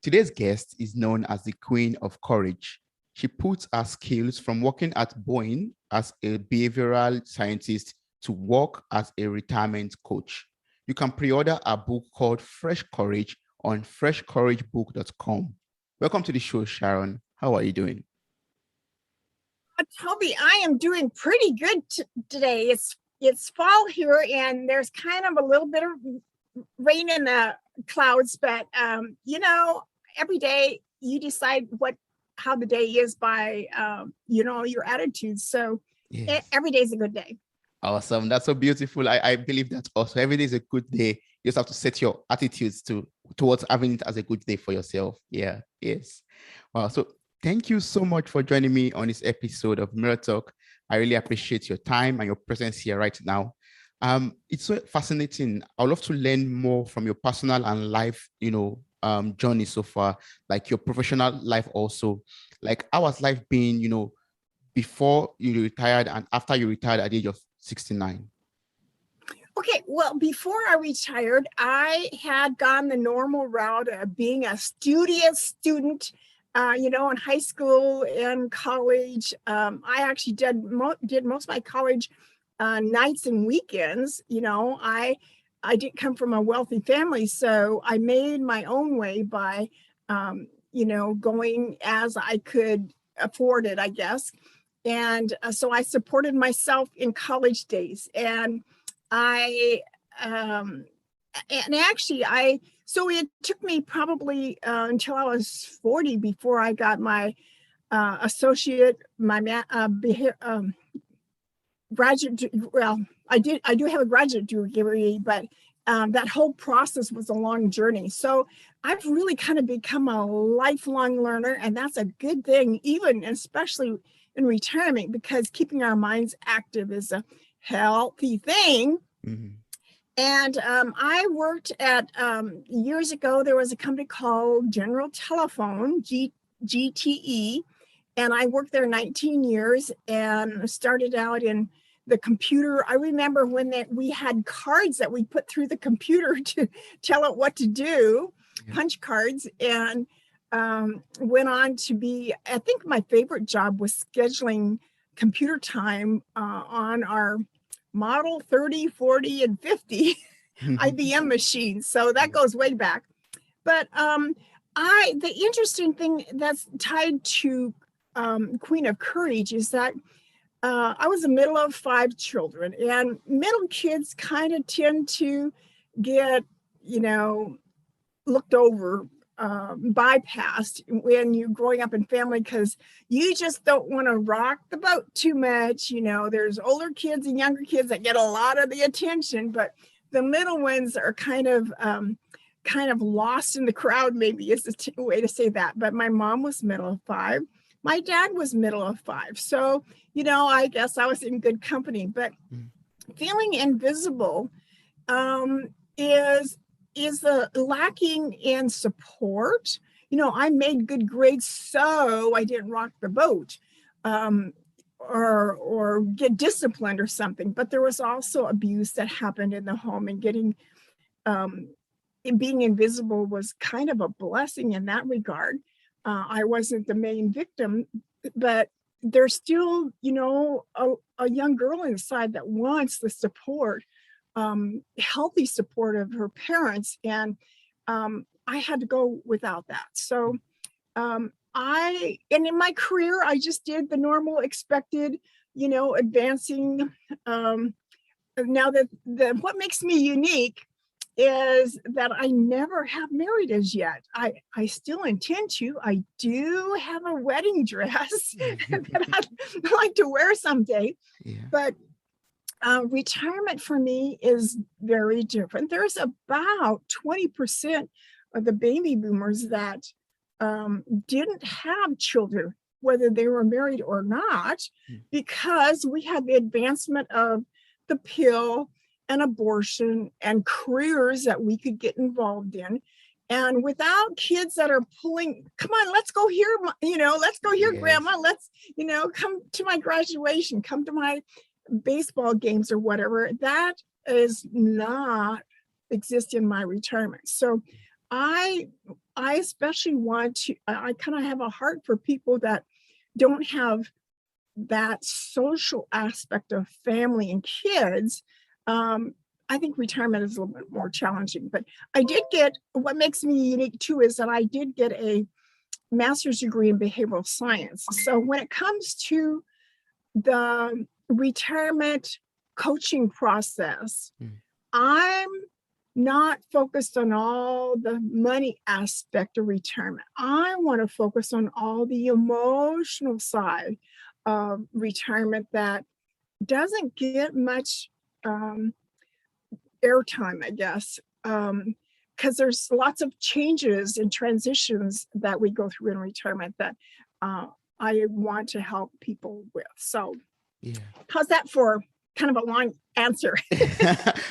Today's guest is known as the Queen of Courage. She puts her skills from working at Boeing as a behavioral scientist to work as a retirement coach. You can pre-order a book called Fresh Courage on freshcouragebook.com. Welcome to the show, Sharon. How are you doing? Toby, I am doing pretty good today. It's fall here, and there's kind of a little bit of rain in the clouds, but every day you decide how the day is by your attitude. So yes. Every day is a good day. Awesome. That's so beautiful. I believe that also every day is a good day. You just have to set your attitudes towards having it as a good day for yourself. Yeah. Yes. Wow. So thank you so much for joining me on this episode of Mirror Talk. I really appreciate your time and your presence here right now. It's so fascinating. I'd love to learn more from your personal and life, journey so far, like your professional life also. Like, how has life been, before you retired and after you retired at the age of 69? Okay, well, before I retired, I had gone the normal route of being a studious student, in high school and college. I actually did most of my college nights and weekends. I didn't come from a wealthy family, so I made my own way by, going as I could afford it, I guess. And so I supported myself in college days, and so it took me probably until I was 40 before I got my associate, my graduate. Well, I do have a graduate degree, but that whole process was a long journey. So I've really kind of become a lifelong learner, and that's a good thing, especially in retirement, because keeping our minds active is a healthy thing. Mm-hmm. And I worked at, years ago, there was a company called General Telephone, GTE, and I worked there 19 years and started out in the computer. I remember when we had cards that we put through the computer to tell it what to do, punch cards, and went on to be, I think my favorite job was scheduling computer time on our Model 30, 40, and 50 IBM machines. So that goes way back. But the interesting thing that's tied to Queen of Courage is that I was the middle of 5 children, and middle kids kind of tend to get, looked over, bypassed when you're growing up in family, because you just don't want to rock the boat too much. There's older kids and younger kids that get a lot of the attention, but the middle ones are kind of lost in the crowd, maybe is the way to say that. But my mom was middle of 5. My dad was middle of 5. So, I guess I was in good company. But feeling invisible is the lacking in support. I made good grades, so I didn't rock the boat or get disciplined or something. But there was also abuse that happened in the home, and being invisible was kind of a blessing in that regard. I wasn't the main victim, but there's still, a young girl inside that wants the support, healthy support of her parents. And I had to go without that. So and in my career, I just did the normal expected, advancing. Now what makes me unique is that I never have married as yet. I still intend to. I do have a wedding dress that I'd like to wear someday. Yeah. But retirement for me is very different. There's about 20% of the baby boomers that didn't have children, whether they were married or not, because we had the advancement of the pill and abortion and careers that we could get involved in. And without kids that are pulling, come on, let's go here, let's go here, yes. Grandma, let's, come to my graduation, come to my baseball games or whatever, that is not exist in my retirement. So I especially want to, I kind of have a heart for people that don't have that social aspect of family and kids. I think retirement is a little bit more challenging, but I did get, what makes me unique too is that I did get a master's degree in behavioral science. So when it comes to the retirement coaching process, I'm not focused on all the money aspect of retirement. I want to focus on all the emotional side of retirement that doesn't get much airtime, I guess, because there's lots of changes and transitions that we go through in retirement that I want to help people with. So, Yeah. how's that for kind of a long answer?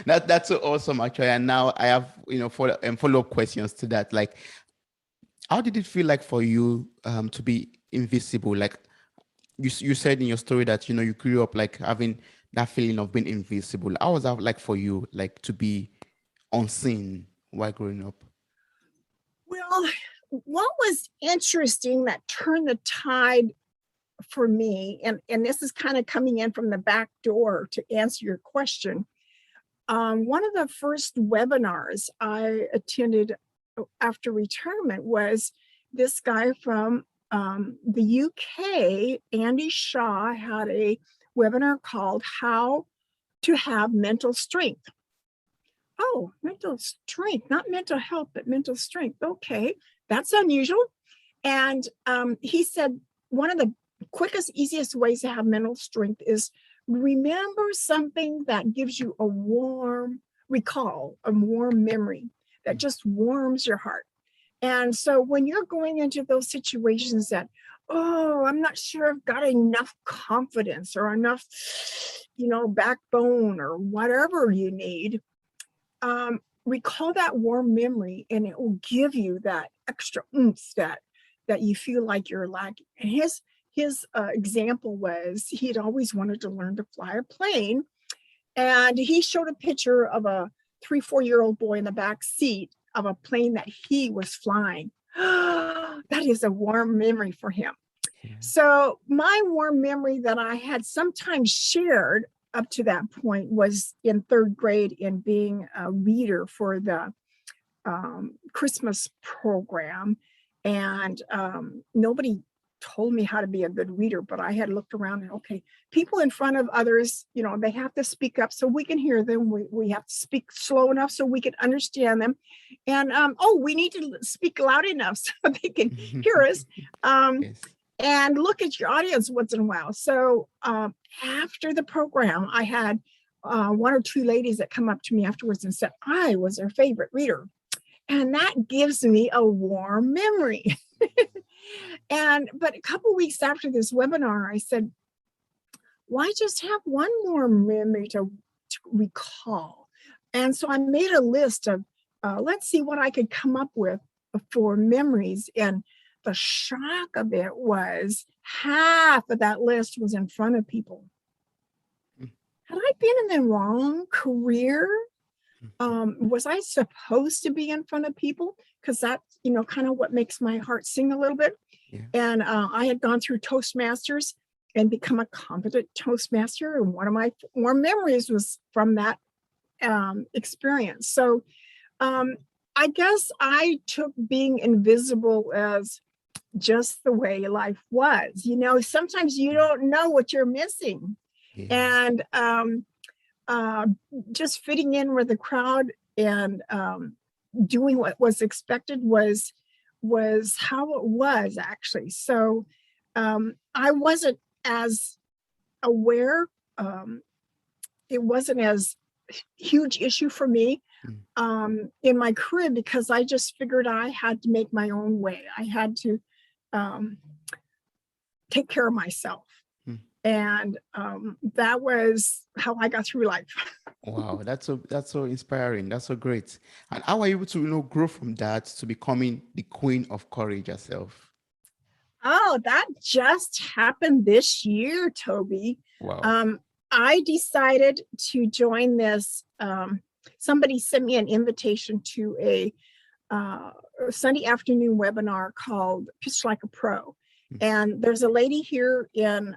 That's so awesome, actually. And now I have, follow-up questions to that. Like, how did it feel like for you to be invisible? Like you said in your story that, you grew up like having that feeling of being invisible. How was that like for you, like to be unseen while growing up? Well, what was interesting that turned the tide for me, and this is kind of coming in from the back door to answer your question. One of the first webinars I attended after retirement was this guy from the UK, Andy Shaw, had a webinar called How to Have Mental Strength. Oh, mental strength, not mental health, but mental strength. Okay, that's unusual. And he said one of the quickest, easiest ways to have mental strength is remember something that gives you a warm recall, a warm memory that just warms your heart. And so when you're going into those situations that, oh, I'm not sure I've got enough confidence or enough, backbone or whatever you need, recall that warm memory and it will give you that extra oomph that you feel like you're lacking. And his example was he'd always wanted to learn to fly a plane. And he showed a picture of a 3-4-year-old boy in the back seat of a plane that he was flying. That is a warm memory for him. Yeah. So my warm memory that I had sometimes shared up to that point was in 3rd grade in being a reader for the Christmas program. And nobody told me how to be a good reader, but I had looked around and, okay, people in front of others, they have to speak up so we can hear them. We have to speak slow enough so we can understand them. And, we need to speak loud enough so they can hear us. Yes. And look at your audience once in a while. So after the program, I had 1 or 2 ladies that come up to me afterwards and said, I was their favorite reader. And that gives me a warm memory. But a couple weeks after this webinar, I said, why just have one more memory to recall? And so I made a list of, let's see what I could come up with for memories. And the shock of it was half of that list was in front of people. Had I been in the wrong career? Was I supposed to be in front of people? Because that's, kind of what makes my heart sing a little bit. Yeah. And I had gone through Toastmasters and become a competent Toastmaster. And one of my warm memories was from that experience. So I guess I took being invisible as just the way life was. Sometimes you don't know what you're missing. Yeah. And just fitting in with the crowd and doing what was expected was how it was actually. So I wasn't as aware. It wasn't as huge issue for me in my career because I just figured I had to make my own way. I had to take care of myself. And that was how I got through life. Wow, that's so inspiring. That's so great. And how are you able to grow from that to becoming the queen of courage yourself? Oh, that just happened this year, Toby. Wow. I decided to join this. Somebody sent me an invitation to a Sunday afternoon webinar called Pitch Like a Pro. And there's a lady here in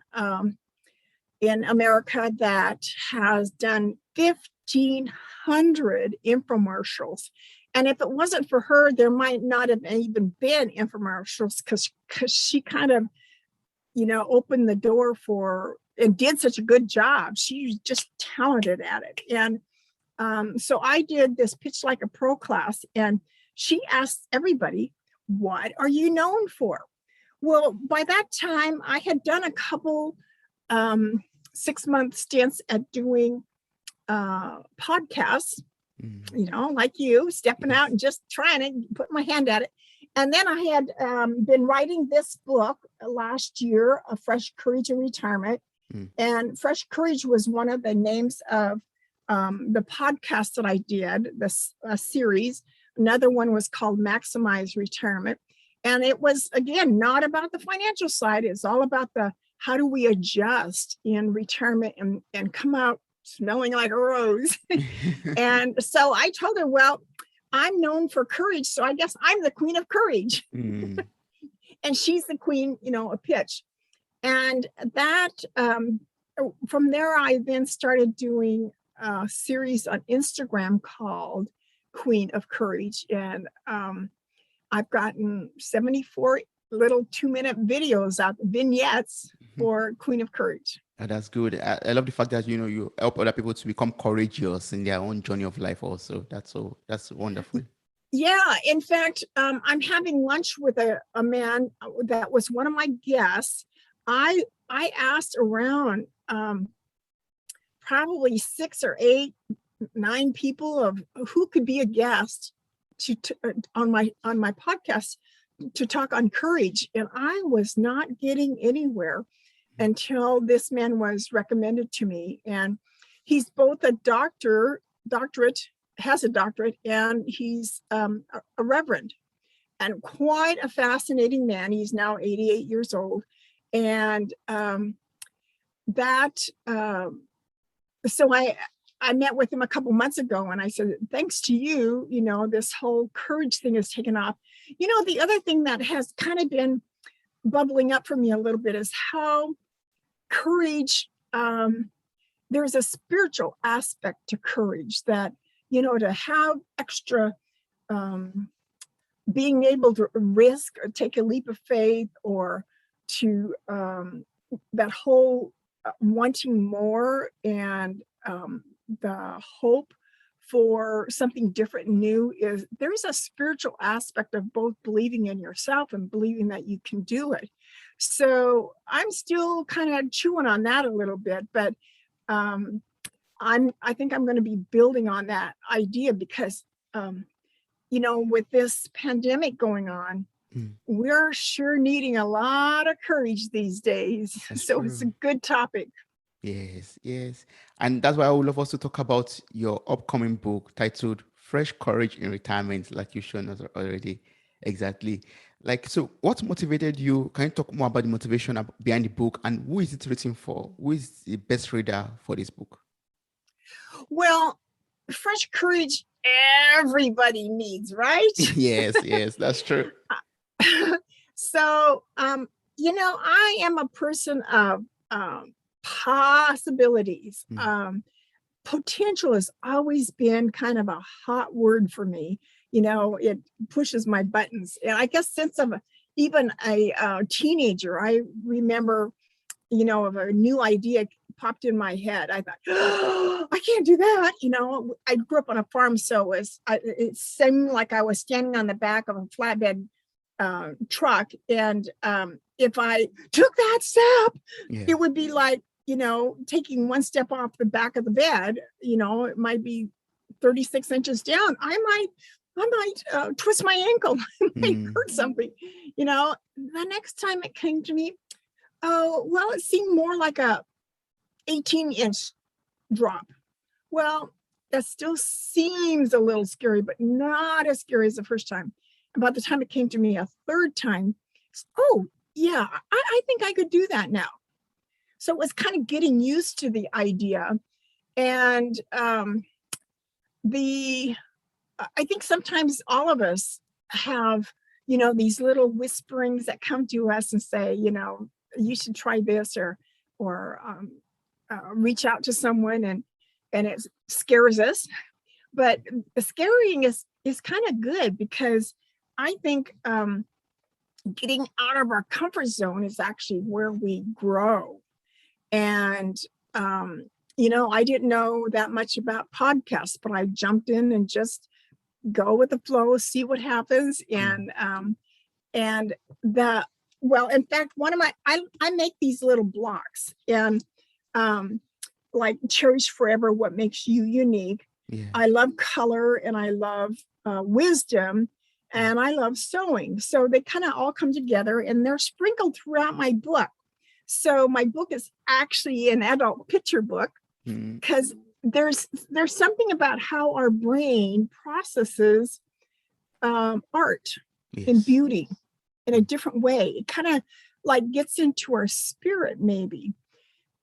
America that has done 1,500 infomercials. And if it wasn't for her, there might not have even been infomercials because she kind of, opened the door for and did such a good job. She's just talented at it. And so I did this Pitch Like a Pro class, and she asked everybody, what are you known for? Well, by that time, I had done a couple 6-month stints at doing podcasts, like you, stepping out and just trying to put my hand at it. And then I had been writing this book last year, Fresh Courage in Retirement. And Fresh Courage was one of the names of the podcast that I did, this series. Another one was called Maximize Retirement. And it was, again, not about the financial side. It's all about how do we adjust in retirement and come out smelling like a rose. And so I told her, well, I'm known for courage, so I guess I'm the queen of courage. And she's the queen, of pitch. And that, from there, I then started doing a series on Instagram called Queen of Courage. And I've gotten 74 little 2-minute videos out, vignettes for Queen of Courage. Oh, that's good. I love the fact that you help other people to become courageous in their own journey of life also. That's wonderful. Yeah, in fact, I'm having lunch with a man that was one of my guests. I asked around probably 6 or 8, 9 people of who could be a guest on my podcast to talk on courage, and I was not getting anywhere until this man was recommended to me. And he's both a has a doctorate, and he's a reverend, and quite a fascinating man. He's now 88 years old. And so I met with him a couple months ago, and I said, thanks to you, this whole courage thing has taken off. The other thing that has kind of been bubbling up for me a little bit is how courage, there's a spiritual aspect to courage that, to have extra, being able to risk or take a leap of faith, or to that whole wanting more, and the hope for something different and new, there's a spiritual aspect of both believing in yourself and believing that you can do it. So I'm still kind of chewing on that a little bit, but I think I'm going to be building on that idea because, with this pandemic going on, we're sure needing a lot of courage these days. That's so true. It's a good topic. Yes. And that's why I would love us to talk about your upcoming book titled Fresh Courage in Retirement, like you've shown us already. Exactly. So what motivated you? Can you talk more about the motivation behind the book, and who is it written for? Who is the best reader for this book? Well, Fresh Courage, everybody needs, right? Yes, that's true. So, I am a person of possibilities. Potential has always been kind of a hot word for me. It pushes my buttons. And I guess since I'm even a teenager, I remember, if a new idea popped in my head, I thought, oh, I can't do that. I grew up on a farm, so it seemed like I was standing on the back of a flatbed truck. And if I took that step, it would be like, taking one step off the back of the bed. It might be 36 inches down. I might twist my ankle. I might hurt something. The next time it came to me, it seemed more like a 18-inch drop. Well, that still seems a little scary, but not as scary as the first time. And by the time it came to me a third time, oh yeah, I think I could do that now. So it was kind of getting used to the idea. And I think sometimes all of us have, these little whisperings that come to us and say, you should try this, or reach out to someone, and it scares us. But the scaring is kind of good, because I think getting out of our comfort zone is actually where we grow. And I didn't know that much about podcasts, but I jumped in and just go with the flow, see what happens. And the well, in fact, one of I make these little blocks, and like cherish forever what makes you unique. Yeah. I love color, and I love wisdom, and I love sewing. So they kind of all come together, and they're sprinkled throughout my book. So my book is actually an adult picture book, because there's something about how our brain processes art and beauty in a different way. It kind of like gets into our spirit, maybe.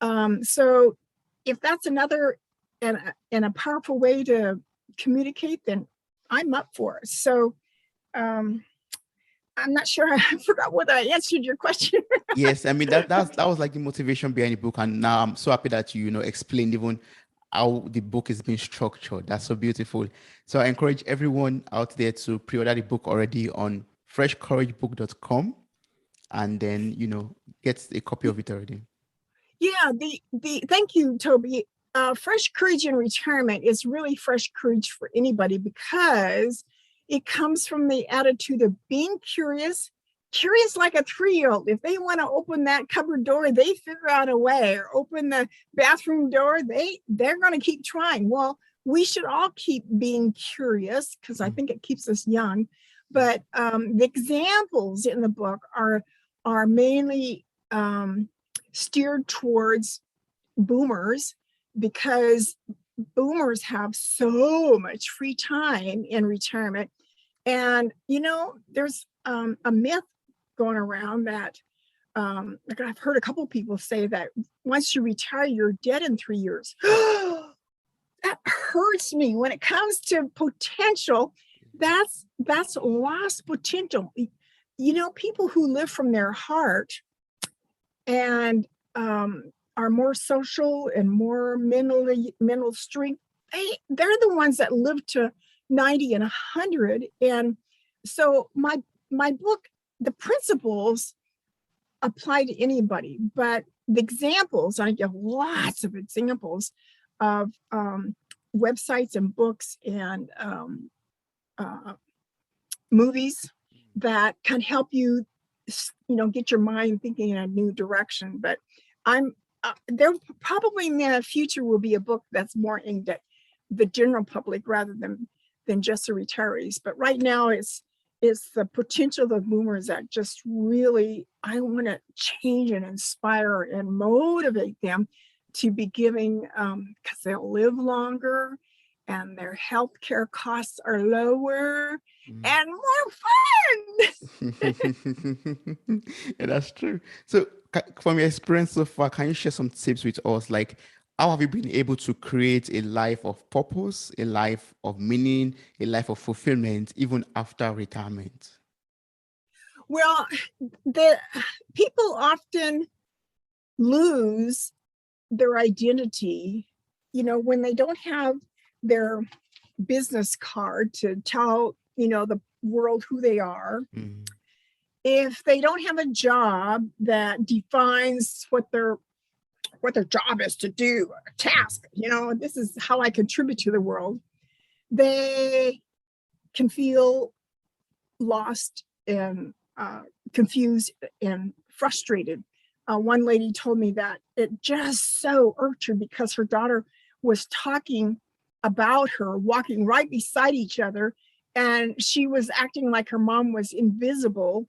So if that's another and a powerful way to communicate, then I'm up for it. So I'm not sure. I forgot whether I answered your question. Yes, I mean that was like the motivation behind the book, and now I'm so happy that you explained even how the book is being structured. That's so beautiful. So I encourage everyone out there to pre-order the book already on freshcouragebook.com, and then get a copy of it already. Yeah, the thank you, Toby. Fresh courage in retirement is really fresh courage for anybody, because it comes from the attitude of being curious like a 3-year-old. If they want to open that cupboard door, they figure out a way, or open the bathroom door, they're going to keep trying. Well, we should all keep being curious, because I think it keeps us young. But the examples in the book are mainly steered towards boomers, because boomers have so much free time in retirement. And there's a myth going around that like I've heard a couple people say that once you retire, you're dead in 3 years. That hurts me. When it comes to potential, that's lost potential. People who live from their heart and are more social and more mental strength, they're the ones that live to 90 and 100. And so my book, the principles apply to anybody, but the examples, I give lots of examples of websites and books and movies that can help you get your mind thinking in a new direction. But there probably in the future will be a book that's more aimed at the general public rather than just the retirees. But right now it's the potential of the boomers that just really, I want to change and inspire and motivate them to be giving, because they'll live longer and their healthcare costs are lower and more fun. Yeah, that's true. So from your experience so far, can you share some tips with us? Like, how have you been able to create a life of purpose, a life of meaning, a life of fulfillment, even after retirement? Well, the people often lose their identity, when they don't have their business card to tell, the world who they are. If they don't have a job that defines what their job is to do, a task, this is how I contribute to the world, they can feel lost and confused and frustrated. One lady told me that it just so irked her because her daughter was talking about her, walking right beside each other, and she was acting like her mom was invisible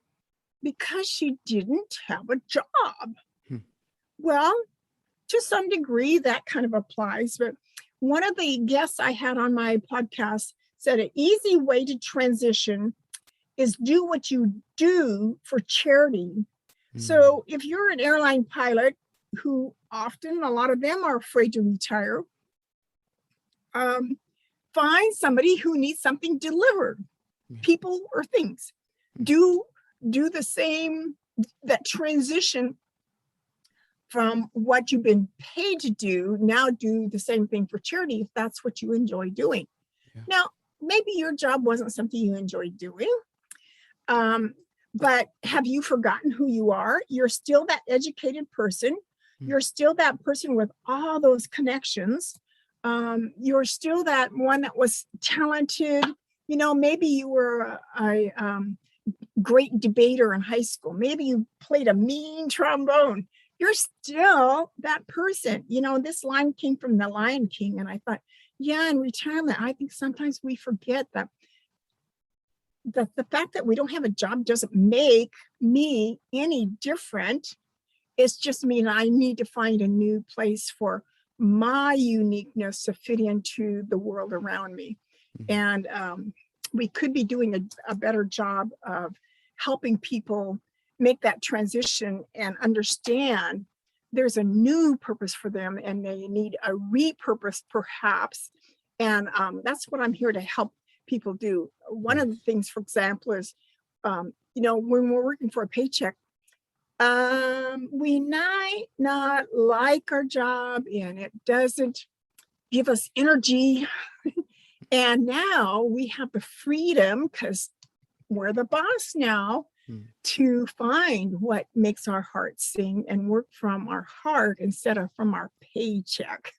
because she didn't have a job. Well, to some degree, that kind of applies. But one of the guests I had on my podcast said an easy way to transition is do what you do for charity. So if you're an airline pilot, who often, a lot of them are afraid to retire, find somebody who needs something delivered. people or things. Do the same, that transition from what you've been paid to do. Now do the same thing for charity if that's what you enjoy doing. Yeah. Now, maybe your job wasn't something you enjoyed doing, but have you forgotten who you are? You're still that educated person. You're still that person with all those connections. You're still that one that was talented. You know, maybe you were a great debater in high school. Maybe you played a mean trombone. You're still that person. You know, this line came from The Lion King, and I thought, yeah, in retirement, I think sometimes we forget that the fact that we don't have a job doesn't make me any different. It's just mean I need to find a new place for my uniqueness to fit into the world around me. And we could be doing a better job of helping people make that transition and understand there's a new purpose for them and they need a repurpose perhaps. And that's what I'm here to help people do. One of the things, for example, is, you know, when we're working for a paycheck, we might not like our job and it doesn't give us energy. And now we have the freedom, because we're the boss now, to find what makes our heart sing and work from our heart instead of from our paycheck.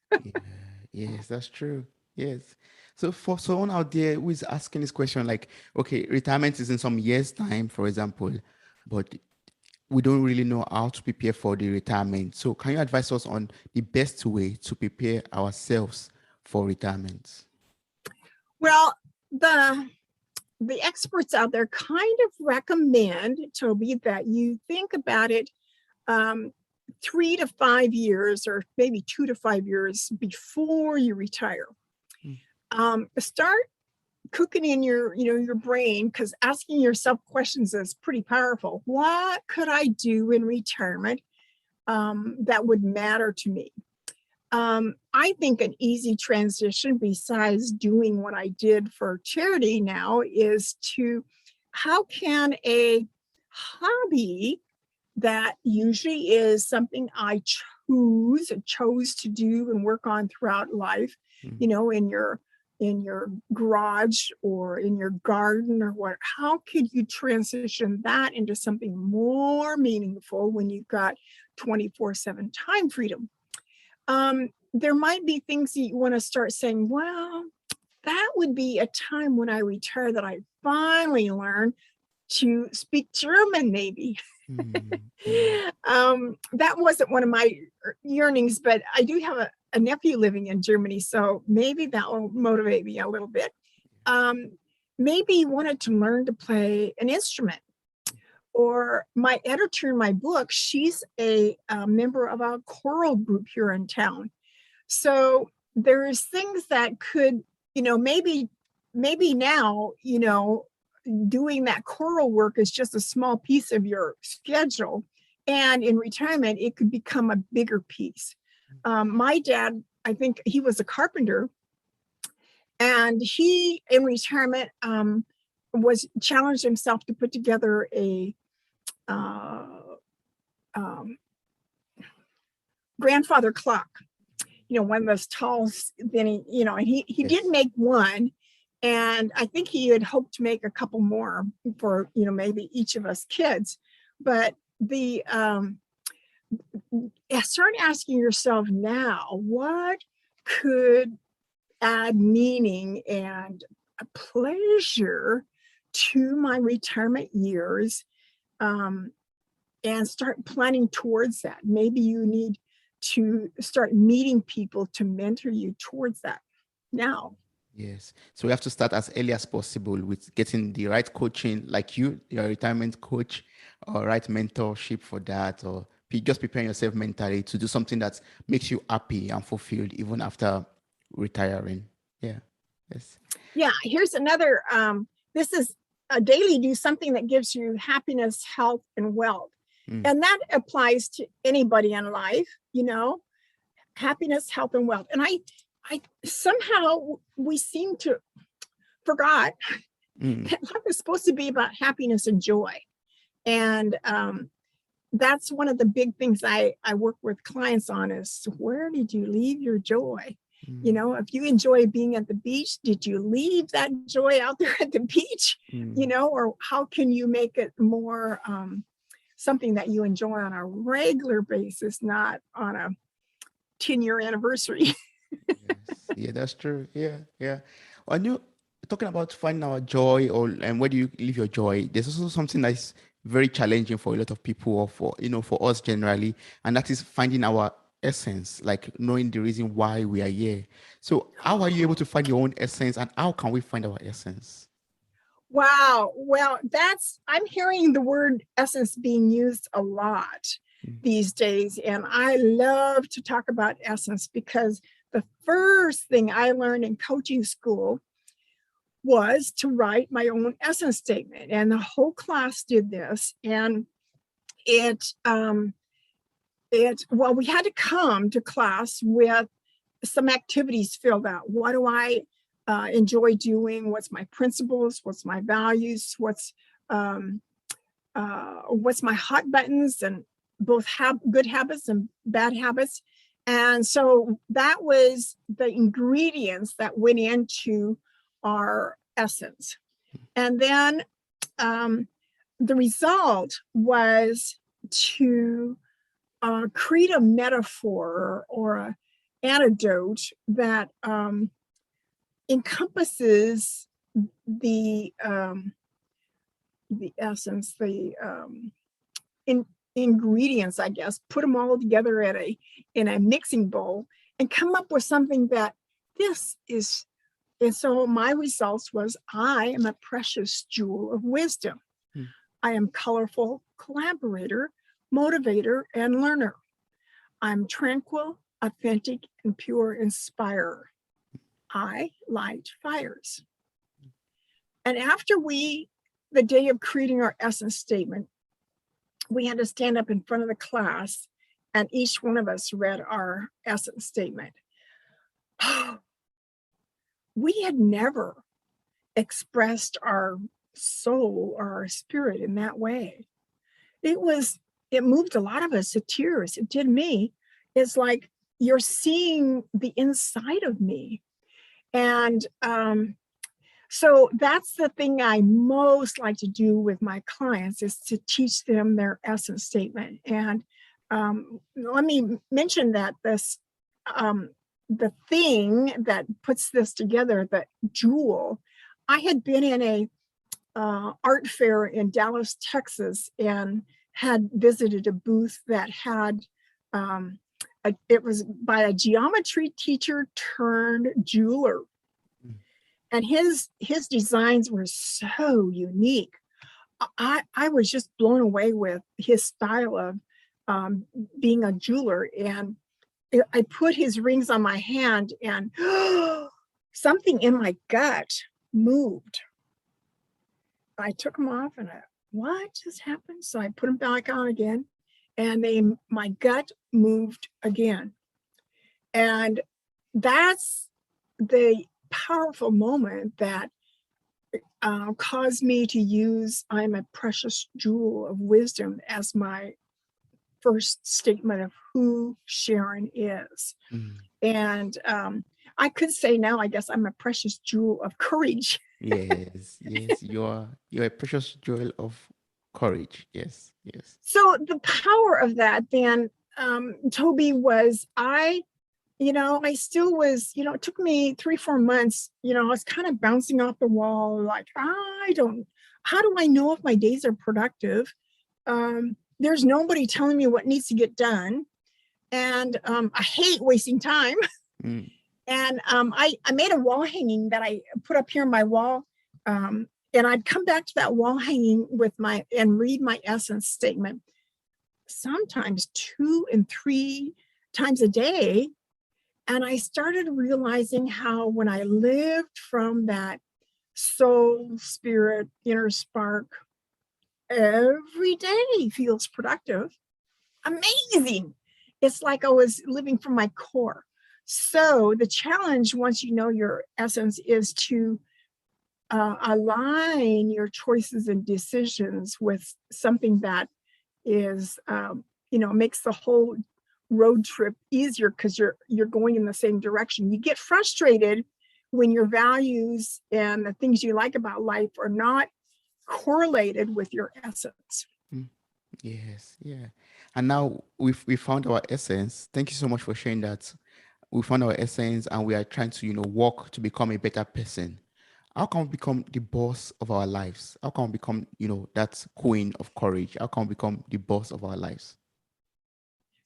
Yes, that's true. Yes. So for someone out there who is asking this question, like, okay, retirement is in some years' time, for example, but we don't really know how to prepare for the retirement. So can you advise us on the best way to prepare ourselves for retirement? Well, the experts out there kind of recommend, Toby, that you think about it 3 to 5 years, or maybe 2 to 5 years before you retire. Start cooking in your brain, because asking yourself questions is pretty powerful. What could I do in retirement that would matter to me? I think an easy transition, besides doing what I did for charity now, is how can a hobby that usually is something I chose to do and work on throughout life, you know, in your garage or in your garden or what, how could you transition that into something more meaningful when you've got 24/7 time freedom? There might be things that you want to start saying, well, that would be a time when I retire that I finally learn to speak German, maybe. That wasn't one of my yearnings, but I do have a nephew living in Germany, so maybe that will motivate me a little bit. Maybe you wanted to learn to play an instrument. Or my editor in my book, she's a member of a choral group here in town. So there's things that could, you know, maybe now, you know, doing that choral work is just a small piece of your schedule. And in retirement, it could become a bigger piece. My dad, I think he was a carpenter, and he, in retirement, was challenged himself to put together a grandfather clock, you know, one of those tall, then he, you know, and he did make one, and I think he had hoped to make a couple more for, you know, maybe each of us kids. But start asking yourself now, what could add meaning and a pleasure to my retirement years, and start planning towards that. Maybe you need to start meeting people to mentor you towards that now. Yes. So we have to start as early as possible with getting the right coaching, like your retirement coach, or right mentorship for that, or just preparing yourself mentally to do something that makes you happy and fulfilled even after retiring. Yeah. Yes. Yeah. Here's another, this is a daily do something that gives you happiness, health, and wealth. And that applies to anybody in life, you know, happiness, health, and wealth. And I somehow we seem to forgot Mm. Life is supposed to be about happiness and joy. And that's one of the big things I work with clients on is, where did you leave your joy? You Mm. know, if you enjoy being at the beach, did you leave that joy out there at the beach? You Mm. know, or how can you make it more something that you enjoy on a regular basis, not on a 10-year anniversary? Yes. Yeah, that's true. Yeah, yeah. When you talking about finding our joy, or and where do you live your joy, there's also something that's very challenging for a lot of people, or for for us generally, and that is finding our essence, like knowing the reason why we are here. So how are you able to find your own essence, and how can we find our essence? Wow. Well, I'm hearing the word essence being used a lot Mm. these days. And I love to talk about essence because the first thing I learned in coaching school was to write my own essence statement. And the whole class did this. And well, we had to come to class with some activities filled out. What do I enjoy doing? What's my principles? What's my values? What's my hot buttons, and both have good habits and bad habits. And so that was the ingredients that went into our essence. And then the result was to create a metaphor or an antidote that encompasses the essence, in, ingredients, I guess, put them all together in a mixing bowl and come up with something that this is. And so my results was, I am a precious jewel of wisdom. Mm. I am colorful collaborator, motivator, and learner. I'm tranquil, authentic, and pure inspirer. I light fires. And after the day of creating our essence statement, we had to stand up in front of the class, and each one of us read our essence statement. We had never expressed our soul or our spirit in that way. It moved a lot of us to tears. It did me. It's like you're seeing the inside of me. And so that's the thing I most like to do with my clients, is to teach them their essence statement. And let me mention that the thing that puts this together, the jewel, I had been in a art fair in Dallas, Texas, and had visited a booth that had it was by a geometry teacher turned jeweler. Mm. And his designs were so unique. I was just blown away with his style of being a jeweler. And I put his rings on my hand, and something in my gut moved. I took them off, and what just happened? So I put them back on again, and my gut moved again. And that's the powerful moment that caused me to use "I'm a precious jewel of wisdom" as my first statement of who Sharon is. Mm. And I could say now, I guess, I'm a precious jewel of courage. Yes, yes, you're a precious jewel of courage. Yes, yes. So the power of that then, Toby, was I still was, it took me 3-4 months, I was kind of bouncing off the wall, like, how do I know if my days are productive? There's nobody telling me what needs to get done. And I hate wasting time. Mm. And I made a wall hanging that I put up here on my wall. And I'd come back to that wall hanging and read my essence statement, sometimes 2 and 3 times a day. And I started realizing how, when I lived from that soul, spirit, inner spark, every day feels productive. Amazing. It's like I was living from my core. So the challenge, once you know your essence, is to align your choices and decisions with something that is, makes the whole road trip easier because you're going in the same direction. You get frustrated when your values and the things you like about life are not correlated with your essence. Mm. Yes, yeah. And now we found our essence. Thank you so much for sharing that. We found our essence and we are trying to, work to become a better person. How can we become the boss of our lives? How can we become, that queen of courage? How can we become the boss of our lives?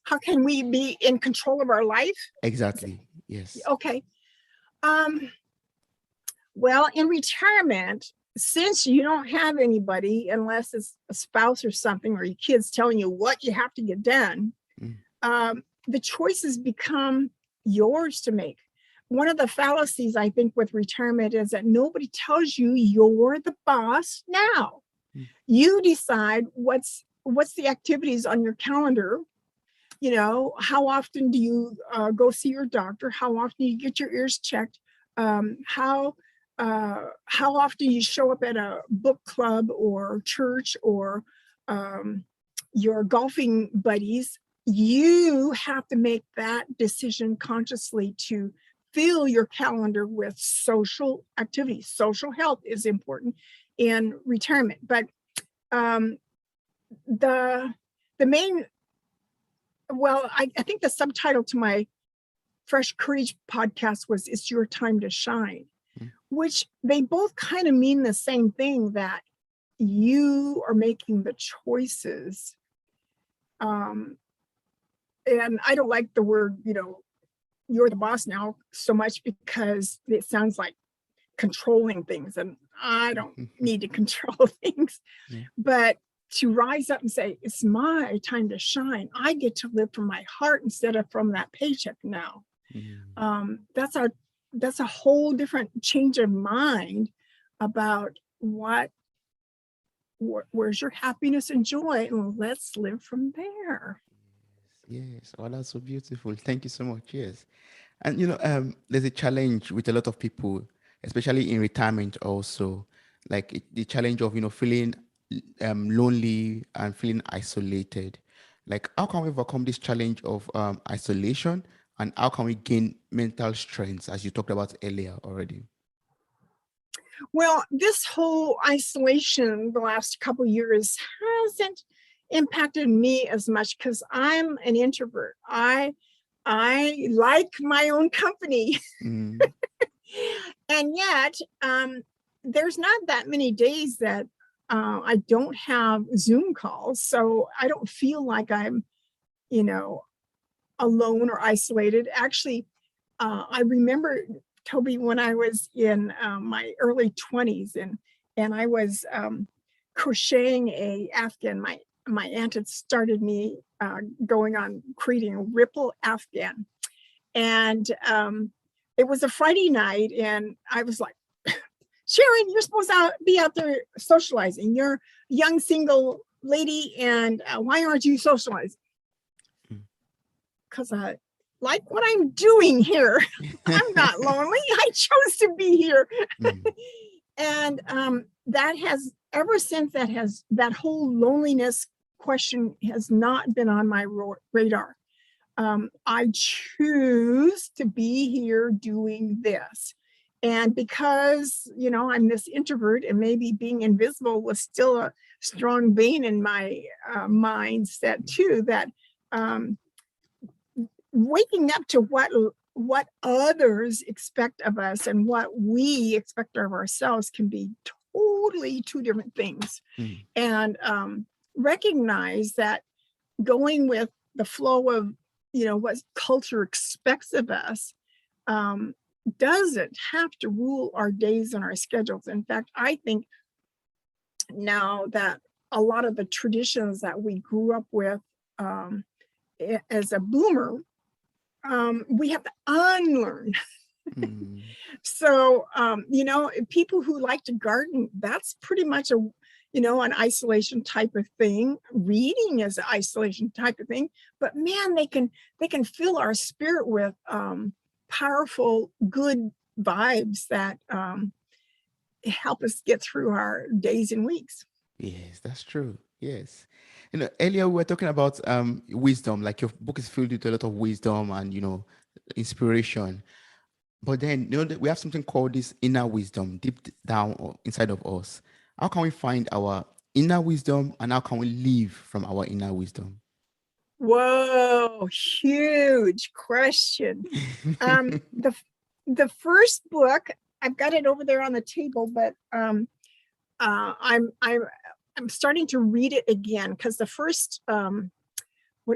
How can we be in control of our life? Exactly. Yes. Okay. Um, well, in retirement, since you don't have anybody, unless it's a spouse or something, or your kids telling you what you have to get done, Mm. the choices become yours to make. One of the fallacies, I think, with retirement is that nobody tells you you're the boss now. Mm. You decide what's the activities on your calendar. How often do you go see your doctor? How often do you get your ears checked? How often you show up at a book club or church or your golfing buddies? You have to make that decision consciously to fill your calendar with social activities. Social health is important in retirement, but um, the main, well, I think the subtitle to my Fresh Courage podcast was "It's Your Time to Shine," Mm. which they both kind of mean the same thing, that you are making the choices. And I don't like the word, you're the boss now so much, because it sounds like controlling things, and I don't need to control things. Yeah. But to rise up and say, it's my time to shine. I get to live from my heart instead of from that paycheck now. Mm. That's a whole different change of mind about where's your happiness and joy, and let's live from there. Yes. Oh, that's so beautiful. Thank you so much. Yes. And there's a challenge with a lot of people, especially in retirement also, like the challenge of feeling lonely and feeling isolated. Like how can we overcome this challenge of isolation, and how can we gain mental strength, as you talked about earlier already? Well, this whole isolation the last couple of years hasn't impacted me as much because I'm an introvert. I like my own company. Mm. And yet, there's not that many days that I don't have Zoom calls. So I don't feel like I'm, you know, alone or isolated. Actually, I remember, Toby, when I was in my early 20s, and I was crocheting a Afghan. My aunt had started me going on creating a ripple Afghan, and it was a Friday night, and I was like, Sharon, you're supposed to be out there socializing. You're a young single lady, and why aren't you socializing? Because I like what I'm doing here. I'm not lonely. I chose to be here. Mm. And that has, ever since, that whole loneliness question has not been on my radar. I choose to be here doing this. And because, I'm this introvert, and maybe being invisible was still a strong vein in my mindset too, that waking up to what others expect of us and what we expect of ourselves can be totally two different things. Mm. And recognize that going with the flow of what culture expects of us doesn't have to rule our days and our schedules. In fact, I think now that a lot of the traditions that we grew up with as a boomer, we have to unlearn. Mm. So, people who like to garden, that's pretty much an isolation type of thing. Reading is an isolation type of thing, but man, they can fill our spirit with powerful, good vibes that help us get through our days and weeks. Yes, that's true. Yes. Earlier we were talking about wisdom, like your book is filled with a lot of wisdom and inspiration. But then that we have something called this inner wisdom deep down inside of us. How can we find our inner wisdom and how can we live from our inner wisdom? Whoa, huge question. The the first book, I've got it over there on the table, but I'm starting to read it again because the first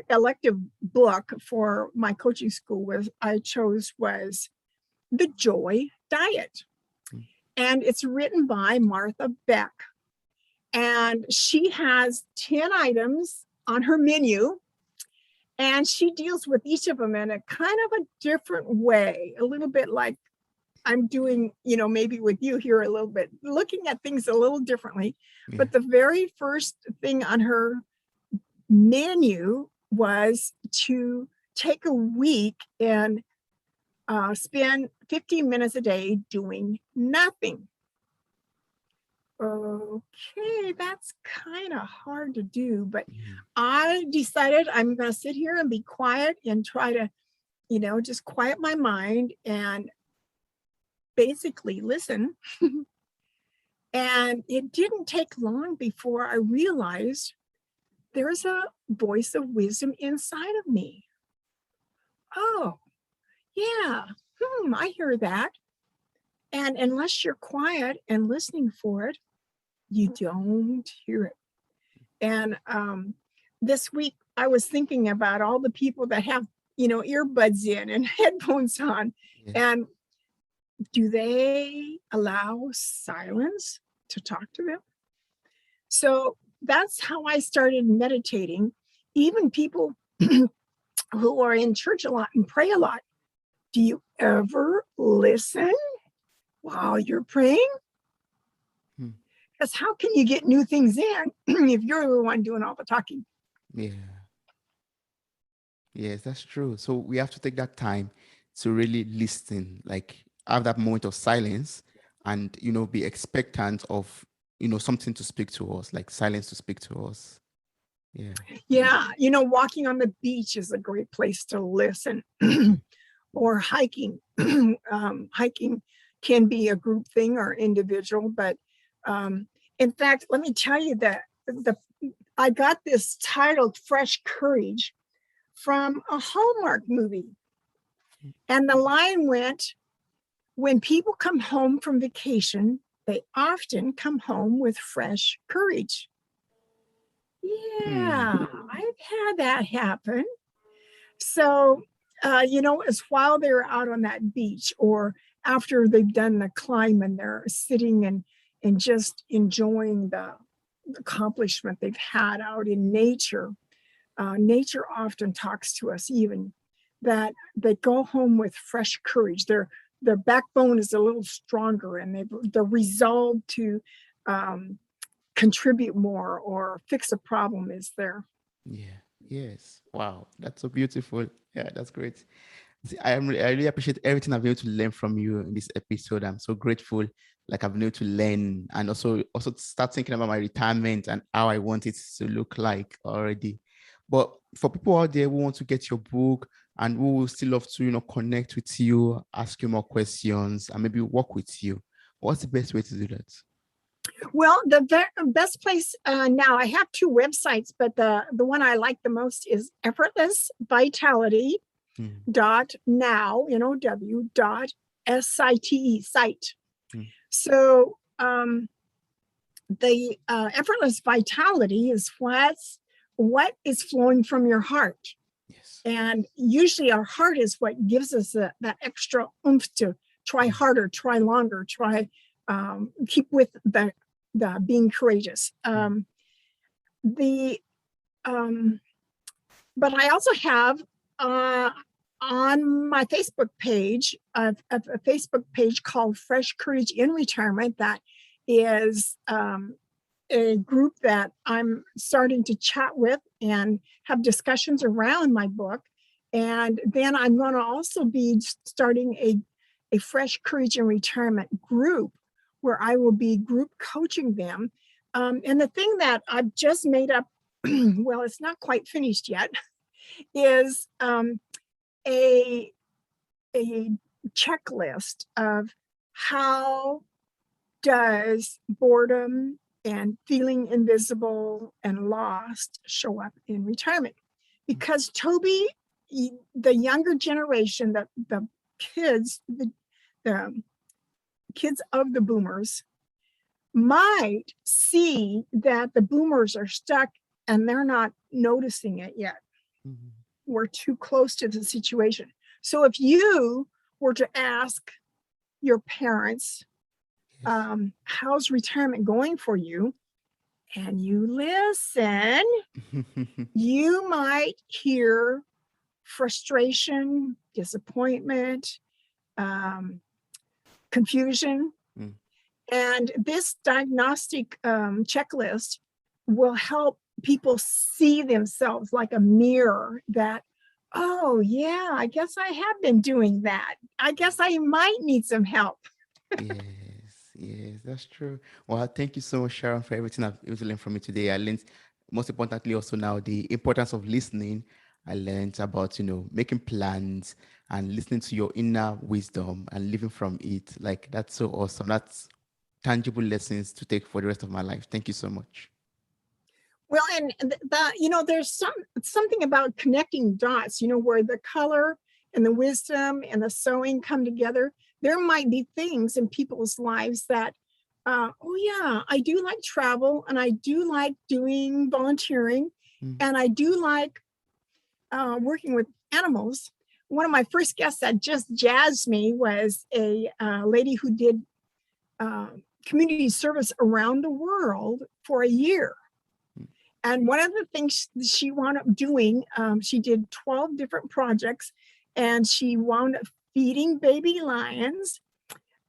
elective book for my coaching school I chose was The Joy Diet. And it's written by Martha Beck. And she has 10 items on her menu. And she deals with each of them in a kind of a different way, a little bit like I'm doing, maybe with you here a little bit, looking at things a little differently. Yeah. But the very first thing on her menu was to take a week and spend 15 minutes a day doing nothing. Okay, that's kind of hard to do, but I decided I'm going to sit here and be quiet and try to, just quiet my mind and basically listen. And it didn't take long before I realized there's a voice of wisdom inside of me. Oh, yeah, I hear that. And unless you're quiet and listening for it, you don't hear it. And this week I was thinking about all the people that have, earbuds in and headphones on. Yeah. And do they allow silence to talk to them? So that's how I started meditating. Even people who are in church a lot and pray a lot, do you ever listen while you're praying? Because how can you get new things in if you're the one doing all the talking? Yeah. Yes, that's true. So we have to take that time to really listen, like have that moment of silence and, be expectant of, something to speak to us, like silence to speak to us. Yeah. Yeah. Walking on the beach is a great place to listen. Or hiking. Hiking can be a group thing or individual, but in fact, let me tell you that I got this titled Fresh Courage from a Hallmark movie. And the line went, when people come home from vacation, they often come home with fresh courage. Yeah, I've had that happen. So, it's while they're out on that beach or after they've done the climb and they're sitting and just enjoying the accomplishment they've had out in nature. Nature often talks to us, even that they go home with fresh courage. Their backbone is a little stronger, and they're resolved to contribute more or fix a problem is there. Yeah. Yes. Wow. That's so beautiful. Yeah, that's great. See, I really appreciate everything I've been able to learn from you in this episode. I'm so grateful. Like I've been able to learn and also start thinking about my retirement and how I want it to look like already. But for people out there who want to get your book and who will still love to, connect with you, ask you more questions, and maybe work with you, what's the best way to do that? Well, the best place now, I have two websites, but the one I like the most is effortlessvitality.now, NOW.SITE, site. So the effortless vitality is what is flowing from your heart. Yes. And usually our heart is what gives us that extra oomph to try harder, try longer, keep with the being courageous. But I also have on my Facebook page a Facebook page called Fresh Courage in Retirement. That is a group that I'm starting to chat with and have discussions around my book. And then I'm going to also be starting a Fresh Courage in Retirement group where I will be group coaching them. And the thing that I've just made up, well, it's not quite finished yet, is a checklist of how does boredom and feeling invisible and lost show up in retirement. Because Toby, the younger generation, the kids, the kids of the boomers might see that the boomers are stuck and they're not noticing it yet. Mm-hmm. We're too close to the situation. So if you were to ask your parents, how's retirement going for you? And you listen, you might hear frustration, disappointment, confusion. Mm. And this diagnostic checklist will help people see themselves like a mirror that, oh, yeah, I guess I have been doing that. I guess I might need some help. Yes, that's true. Well, thank you so much, Sharon, for everything I've learned from you today. I learned, most importantly, also now the importance of listening. I learned about, making plans and listening to your inner wisdom and living from it. Like, that's so awesome. That's tangible lessons to take for the rest of my life. Thank you so much. Well, and there's something about connecting dots, where the color and the wisdom and the sewing come together. There might be things in people's lives that, oh yeah, I do like travel, and I do like doing volunteering, and I do like working with animals. One of my first guests that just jazzed me was a lady who did community service around the world for a year. And one of the things she wound up doing, she did 12 different projects, and she wound up feeding baby lions,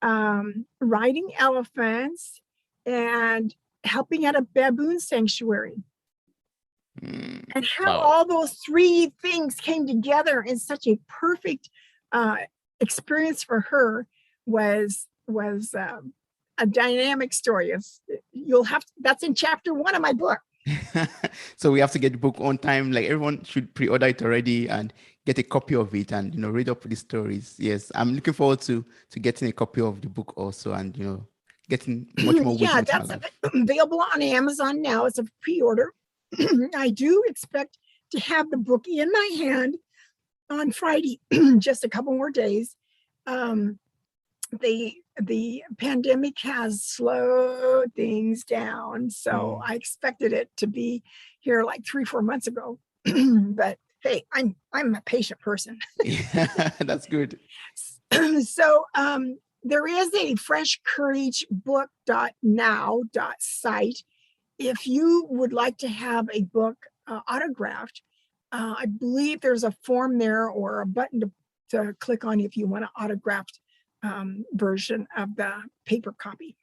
riding elephants, and helping at a baboon sanctuary. And how all those three things came together in such a perfect experience for her was a dynamic story. That's in chapter 1 of my book. So we have to get the book on time. Like, everyone should pre-order it already and get a copy of it and read up the stories. Yes, I'm looking forward to getting a copy of the book also, and getting much more wisdom. Yeah, that's available on Amazon now. It's a pre-order. I do expect to have the book in my hand on Friday, just a couple more days. The pandemic has slowed things down, so I expected it to be here like 3-4 months ago. But hey, I'm a patient person. Yeah, that's good. So there is a freshcouragebook.now.site. If you would like to have a book autographed, I believe there's a form there or a button to click on if you want an autographed version of the paper copy.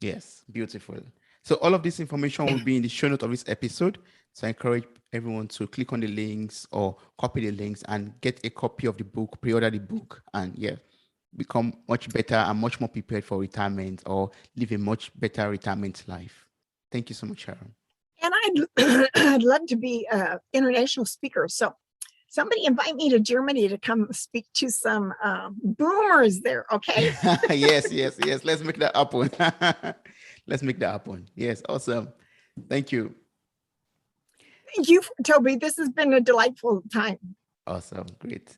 Yes, beautiful. So all of this information will be in the show note of this episode. So I encourage everyone to click on the links or copy the links and get a copy of the book, pre-order the book, and become much better and much more prepared for retirement or live a much better retirement life. Thank you so much, Sharon. And I'd love to be an international speaker. So somebody invite me to Germany to come speak to some boomers there, okay? Yes. Let's make that happen. Let's make that happen. Yes, awesome. Thank you. Thank you, Toby. This has been a delightful time. Awesome. Great.